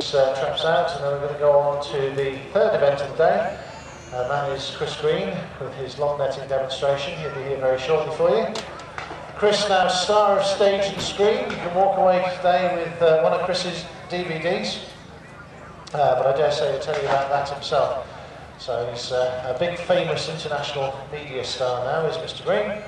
Traps out, and then we're going to go on to the third event of the day, and that is Chris Green with his long netting demonstration. He'll be here very shortly for you. Chris, now star of stage and screen. You can walk away today with one of Chris's DVDs, but I dare say he'll tell you about that himself. So he's a big famous international media star now, is Mr. Green.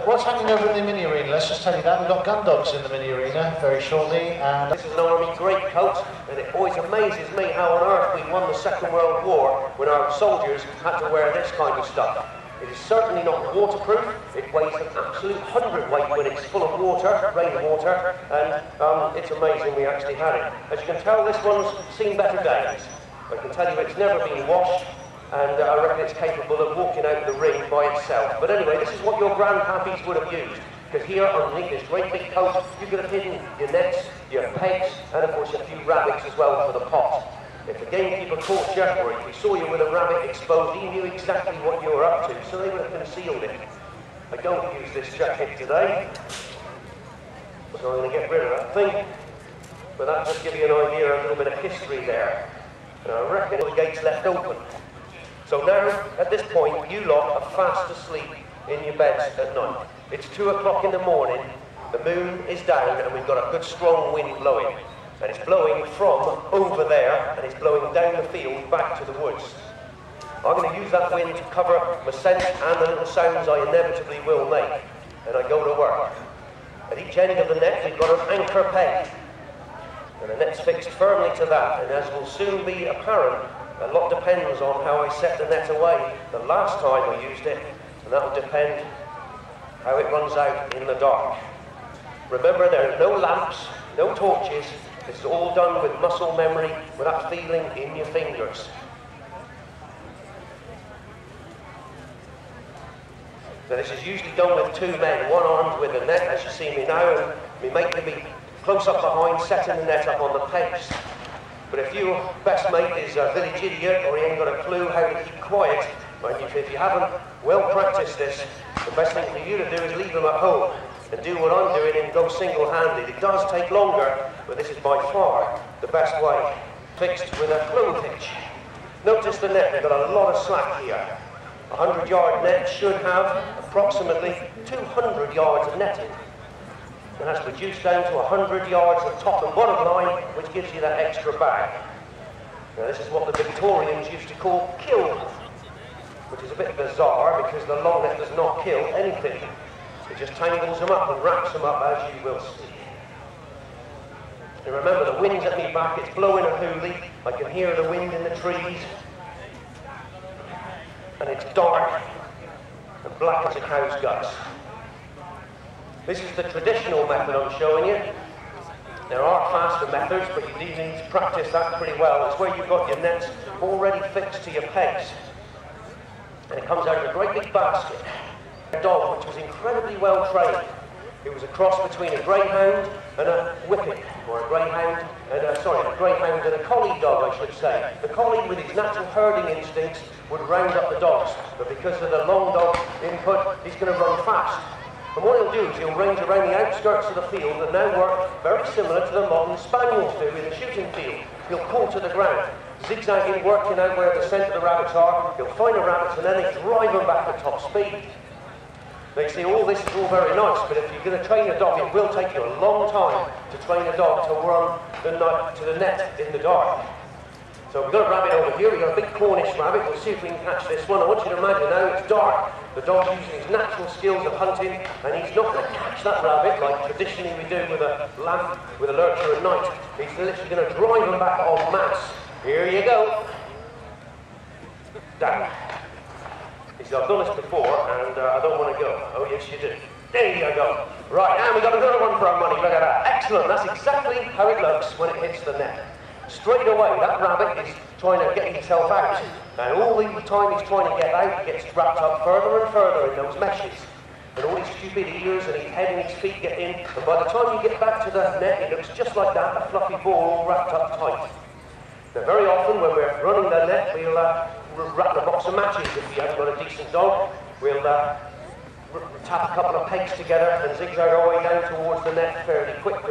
What's happening over in the mini arena? Let's just tell you that we've got gun dogs in the mini arena very shortly. And this is an army greatcoat, and it always amazes me how on earth we won the Second World War when our soldiers had to wear this kind of stuff. It is certainly not waterproof. It weighs an absolute hundredweight when it's full of water, rainwater, and it's amazing we actually had it. As you can tell, this one's seen better days. I can tell you it's never been washed, and I reckon it's capable of walking out the ring by itself. But anyway, this is what your grandpappies would have used, because here underneath this great big coat, you could have hidden your nets, your pegs, and of course a few rabbits as well for the pot. If the gamekeeper caught you, or if he saw you with a rabbit exposed, he knew exactly what you were up to, so they would have concealed it. I don't use this jacket today, so I'm going to get rid of that thing, but that just gives you an idea of a little bit of history there. And I reckon the gate's left open. So now, at this point, you lot are fast asleep in your beds at night. It's 2 o'clock in the morning, the moon is down, and we've got a good strong wind blowing. And it's blowing from over there, and it's blowing down the field back to the woods. I'm going to use that wind to cover my scent and the little sounds I inevitably will make. And I go to work. At each end of the net, we've got an anchor peg. And the net's fixed firmly to that, and as will soon be apparent, a lot depends on how I set the net away the last time I used it, and that will depend how it runs out in the dark. Remember, there are no lamps, no torches. This is all done with muscle memory, with that feeling in your fingers. Now this is usually done with 2 men, one armed with a net, as you see me now, and my mate can be close up behind, setting the net up on the pegs. But if your best mate is a village idiot, or he ain't got a clue how to keep quiet, if you haven't well practiced this, the best thing for you to do is leave them at home and do what I'm doing and go single-handed. It does take longer, but this is by far the best way. Fixed with a clothes hitch. Notice the net, we've got a lot of slack here. A 100-yard net should have approximately 200 yards of netting. And that's reduced down to 100 yards of top and bottom line, which gives you that extra bag. Now this is what the Victorians used to call kill, which is a bit bizarre because the long net does not kill anything. It just tangles them up and wraps them up, as you will see. And remember, the wind's at me back, it's blowing a hoolie. I can hear the wind in the trees. And it's dark and black as a cow's guts. This is the traditional method I'm showing you. There are faster methods, but you do need to practice that pretty well. It's where you've got your nets already fixed to your pegs. And it comes out of a great big basket. A dog which was incredibly well trained. It was a cross between a greyhound and a whippet, or a greyhound and a collie dog, I should say. The collie, with his natural herding instincts, would round up the dogs, but because of the long dog input, he's going to run fast. And what he'll do is he'll range around the outskirts of the field and now work very similar to the modern spaniels do in the shooting field. He'll pull to the ground, zigzagging, working out where the scent of the rabbits are. He'll find the rabbits and then they drive them back at top speed. Now you see, all this is all very nice, but if you're going to train a dog, it will take you a long time to train a dog to run to the net in the dark. So we've got a rabbit over here, we've got a big Cornish rabbit. We'll see if we can catch this one. I want you to imagine now it's dark. The dog's using his natural skills of hunting, and he's not going to catch that rabbit like traditionally we do with a lamp, with a lurcher at night. He's literally going to drive them back en masse. Here you go. Down. He said, I've done this before, and I don't want to go. Oh, yes, you do. There you go. Right, and we've got another one for our money. Look at that. Excellent. That's exactly how it looks when it hits the net. Straight away, that rabbit is trying to get himself out. And all the time he's trying to get out, he gets wrapped up further and further in those meshes. And all his stupid ears and his head and his feet get in. And by the time you get back to the net, it looks just like that, a fluffy ball all wrapped up tight. Now, very often when we're running the net, we'll rattle a box of matches if we haven't got a decent dog. We'll tap a couple of pegs together and zigzag our way down towards the net fairly quickly.